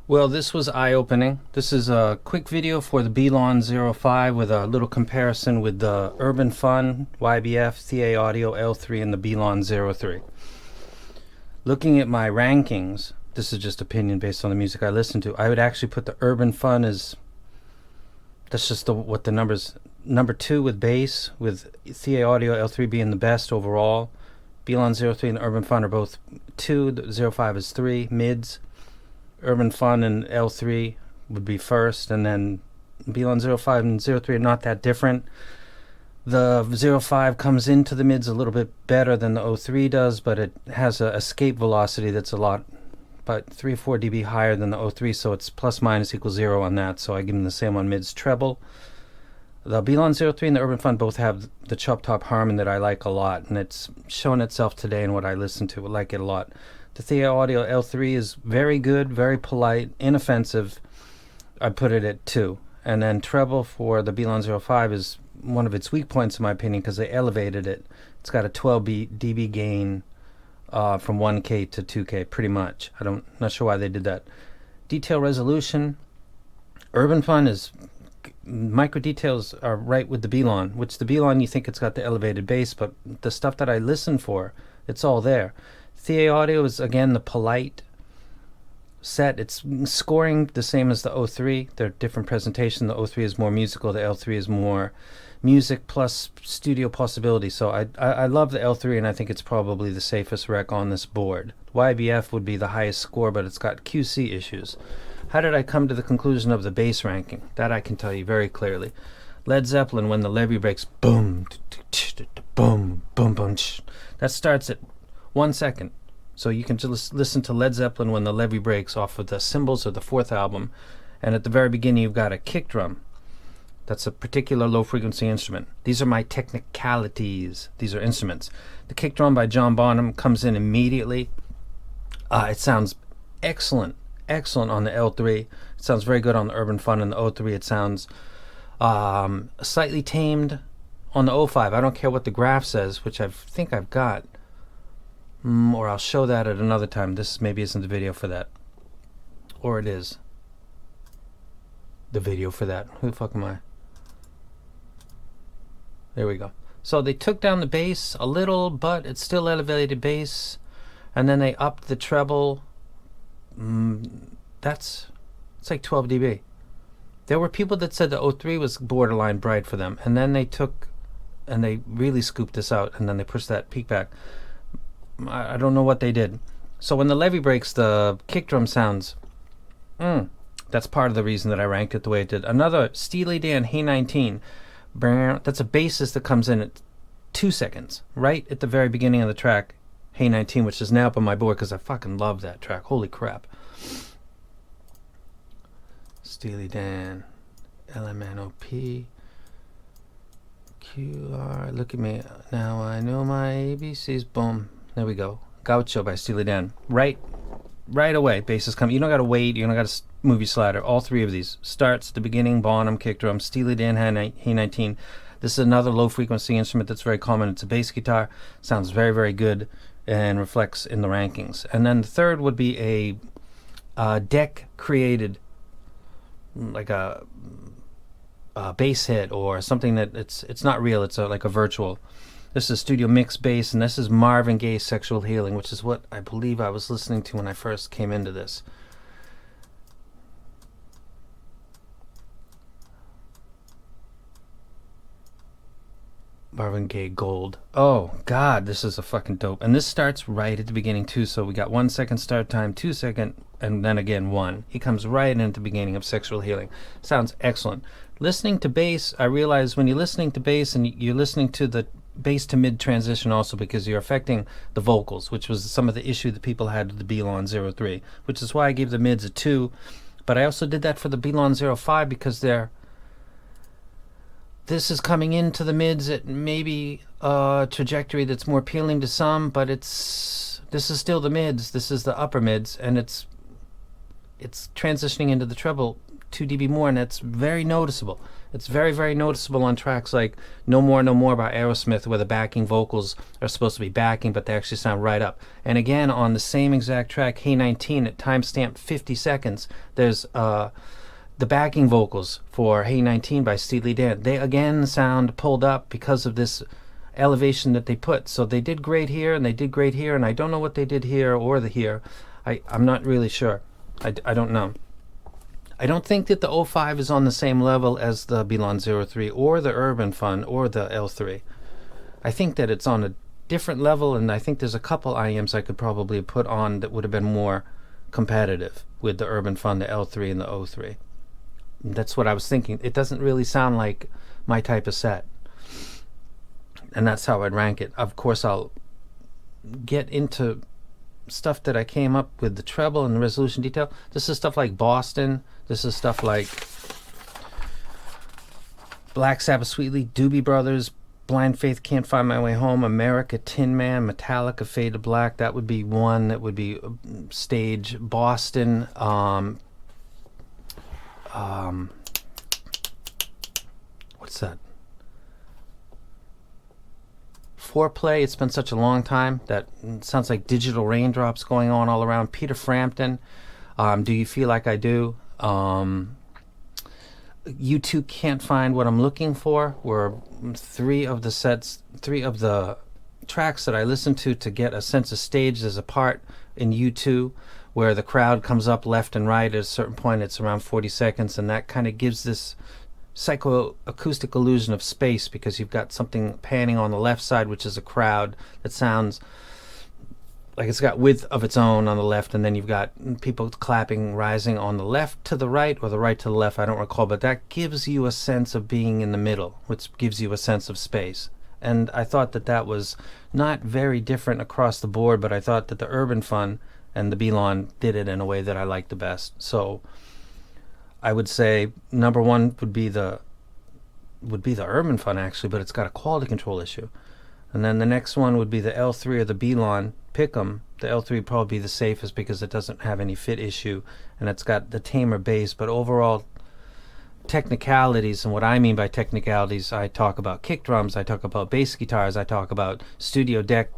Well, this was eye-opening. This is a quick video for the BLON 05 with a little comparison with the Urbanfun, YBF, CA Audio L3, and the BLON 03. Looking at my rankings, this is just opinion based on the music I listen to, I would actually put the Urbanfun as, that's just what the numbers, number 2 with bass, with CA Audio L3 being the best overall. BLON 03 and the Urbanfun are both 2, the 05 is 3, mids. Urbanfun and L3 would be first, and then BLON 05 and 03 are not that different. The 05 comes into the mids a little bit better than the 03 does, but it has a escape velocity that's a lot, about 3 or 4 dB higher than the 03, so it's plus minus equals 0 on that, so I give them the same on mids treble. The BLON 03 and the Urbanfun both have the chop top harmony that I like a lot, and it's shown itself today in what I listen to. I like it a lot. The CA Audio L3 is very good, very polite, inoffensive. I put it at 2. And then treble for the BLON 05 is one of its weak points in my opinion because they elevated it. It's got a 12 dB gain from 1K to 2K pretty much. Not sure why they did that. Detail resolution. Urbanfun is micro details are right with the BLON, which the BLON you think it's got the elevated bass, but the stuff that I listen for, it's all there. CA Audio is again the polite set. It's scoring the same as the 03. They're different presentation. The 03 is more musical. The L3 is more music plus studio possibility. So I love the L3 and I think it's probably the safest rec on this board. YBF would be the highest score, but it's got QC issues. How did I come to the conclusion of the bass ranking? That I can tell you very clearly. Led Zeppelin, when the levy breaks, boom, boom, boom, boom. That starts at 1 second. So you can just listen to Led Zeppelin when the levy breaks off of the Symbols of the 4th album. And at the very beginning you've got a kick drum. That's a particular low frequency instrument. These are my technicalities. These are instruments. The kick drum by John Bonham comes in immediately. It sounds excellent. Excellent on the L3. It sounds very good on the Urbanfun and the 03. It sounds slightly tamed on the 05. I don't care what the graph says, which I think I've got. Or I'll show that at another time. This maybe isn't the video for that. Or it is the video for that. Who the fuck am I? There we go. So they took down the bass a little, but it's still elevated bass. And then they upped the treble. It's like 12 dB. There were people that said the 03 was borderline bright for them. And then they took, and they really scooped this out. And then they pushed that peak back. I don't know what they did. So when the levy breaks, the kick drum sounds. That's part of the reason that I ranked it the way it did. Another Steely Dan Hey 19. That's a bassist that comes in at 2 seconds, right at the very beginning of the track. Hey 19, which is now up on my board because I fucking love that track. Holy crap. Steely Dan, LMNOP, QR. Look at me. Now I know my ABCs. Boom. There we go. Gaucho by Steely Dan. Right away, bass is coming. You don't got to wait. You don't got to move your slider. All 3 of these. Starts at the beginning, Bonham, kick drum, Steely Dan, Hey 19. This is another low frequency instrument that's very common. It's a bass guitar. Sounds very, very good and reflects in the rankings. And then the third would be a deck created, like a bass hit or something that it's not real. It's like a virtual. This is Studio Mix Bass, and this is Marvin Gaye's Sexual Healing, which is what I believe I was listening to when I first came into this. Marvin Gaye Gold. Oh, God, this is a fucking dope. And this starts right at the beginning, too, so we got 1 second start time, 2 second, and then again 1. He comes right in at the beginning of Sexual Healing. Sounds excellent. Listening to bass, I realize when you're listening to bass and you're listening to the bass to mid transition also because you're affecting the vocals, which was some of the issue that people had with the BLON 03, which is why I gave the mids a 2. But I also did that for the BLON 05 because this is coming into the mids at maybe a trajectory that's more appealing to some, but this is still the mids. This is the upper mids, and it's transitioning into the treble 2 dB more, and that's very noticeable. It's very, very noticeable on tracks like No More, No More by Aerosmith, where the backing vocals are supposed to be backing, but they actually sound right up. And again, on the same exact track, Hey 19, at timestamp 50 seconds, there's the backing vocals for Hey 19 by Steely Dan. They again sound pulled up because of this elevation that they put. So they did great here, and they did great here, and I don't know what they did here or here. I'm not really sure. I don't know. I don't think that the 05 is on the same level as the BLON 03 or the Urbanfun or the L3. I think that it's on a different level, and I think there's a couple IMs I could probably put on that would have been more competitive with the Urbanfun, the L3, and the 03. That's what I was thinking. It doesn't really sound like my type of set. And that's how I'd rank it. Of course, I'll get into stuff that I came up with, the treble and the resolution detail. This is stuff like Boston. This is stuff like Black Sabbath, Sweetly, Doobie Brothers, Blind Faith, Can't Find My Way Home, America, Tin Man, Metallica, Fade to Black. That would be one. That would be stage. Boston. What's that? Foreplay. It's been such a long time. That sounds like Digital Raindrops going on all around. Peter Frampton. Do You Feel Like I Do? U2 Can't Find What I'm Looking For were three of the tracks that I listened to get a sense of stage. There's a part in U2 where the crowd comes up left and right at a certain point. It's around 40 seconds, and that kind of gives this psychoacoustic illusion of space, because you've got something panning on the left side, which is a crowd that sounds like it's got width of its own on the left, and then you've got people clapping rising on the left to the right, or the right to the left, I don't recall, but that gives you a sense of being in the middle, which gives you a sense of space. And I thought that that was not very different across the board, but I thought that the Urbanfun and the BLON did it in a way that I liked the best. So I would say number one would be the Urbanfun, actually, but it's got a quality control issue. And then the next one would be the L3 or the BLON. Pick 'em. The L3 would probably be the safest because it doesn't have any fit issue, and it's got the tamer bass. But overall technicalities, and what I mean by technicalities, I talk about kick drums, I talk about bass guitars, I talk about studio deck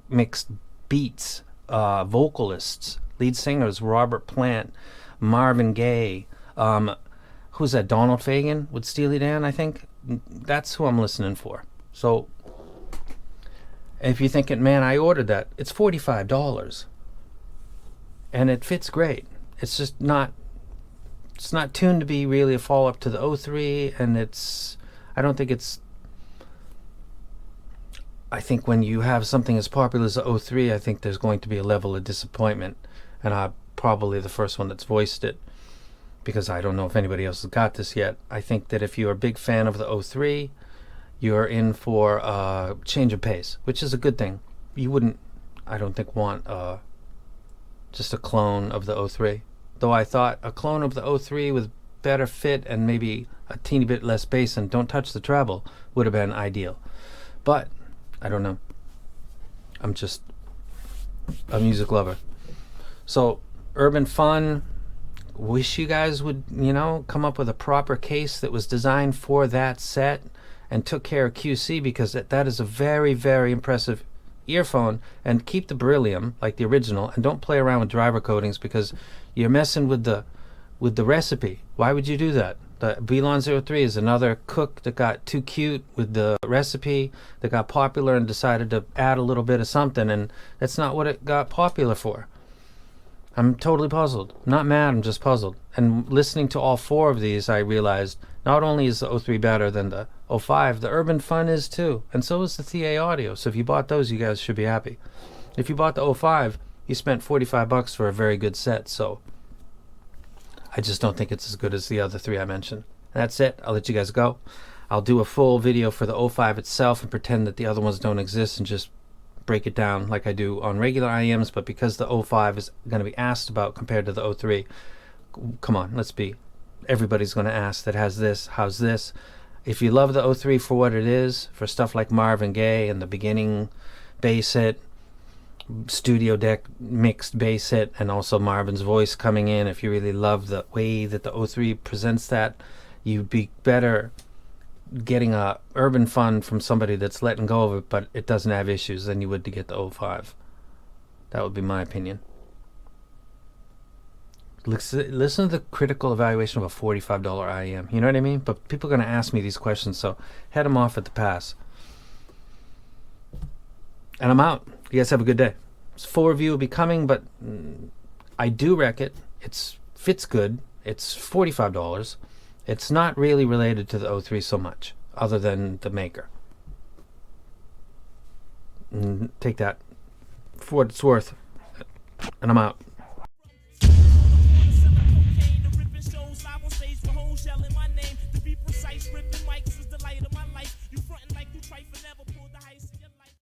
mixed beats, vocalists, lead singers, Robert Plant, Marvin Gaye, who's that, Donald Fagen with Steely Dan, I think. That's who I'm listening for. So if you're thinking, man, I ordered that, it's $45 and it fits great. It's just not, it's not tuned to be really a follow-up to the 03, and I don't think it's, I think when you have something as popular as the 03, I think there's going to be a level of disappointment, and I'm probably the first one that's voiced it, because I don't know if anybody else has got this yet. I think that if you're a big fan of the 03, you're in for a change of pace, which is a good thing. You wouldn't, I don't think, want just a clone of the 03. Though I thought a clone of the 03 with better fit and maybe a teeny bit less bass and don't touch the treble would have been ideal. But I don't know. I'm just a music lover. So Urbanfun, wish you guys would, come up with a proper case that was designed for that set and took care of QC, because that is a very, very impressive earphone. And keep the beryllium like the original, and don't play around with driver coatings, because you're messing with the recipe. Why would you do that? The BLON 03 is another cook that got too cute with the recipe, that got popular and decided to add a little bit of something, and that's not what it got popular for. I'm totally puzzled. Not mad, I'm just puzzled. And listening to all four of these, I realized not only is the 03 better than the 05, the Urbanfun is too. And so is the TA Audio. So if you bought those, you guys should be happy. If you bought the 05, you spent $45 for a very good set. So I just don't think it's as good as the other three I mentioned. That's it. I'll let you guys go. I'll do a full video for the 05 itself and pretend that the other ones don't exist and just break it down like I do on regular IMs. But because the 05 is going to be asked about compared to the 03, come on, everybody's going to ask that has this, how's this? If you love the 03 for what it is, for stuff like Marvin Gaye and the beginning bass hit, studio deck mixed bass hit, and also Marvin's voice coming in, if you really love the way that the 03 presents that, you'd be better getting a Urban Fun from somebody that's letting go of it, but it doesn't have issues, than you would to get the 05. That would be my opinion. Listen to the critical evaluation of a $45 IEM. You know what I mean? But people are going to ask me these questions, so head them off at the pass. And I'm out. You guys have a good day. Full review will be coming, but I do wreck it. It fits good. It's $45. It's not really related to the 03 so much, other than the maker. Take that for what it's worth, and I'm out.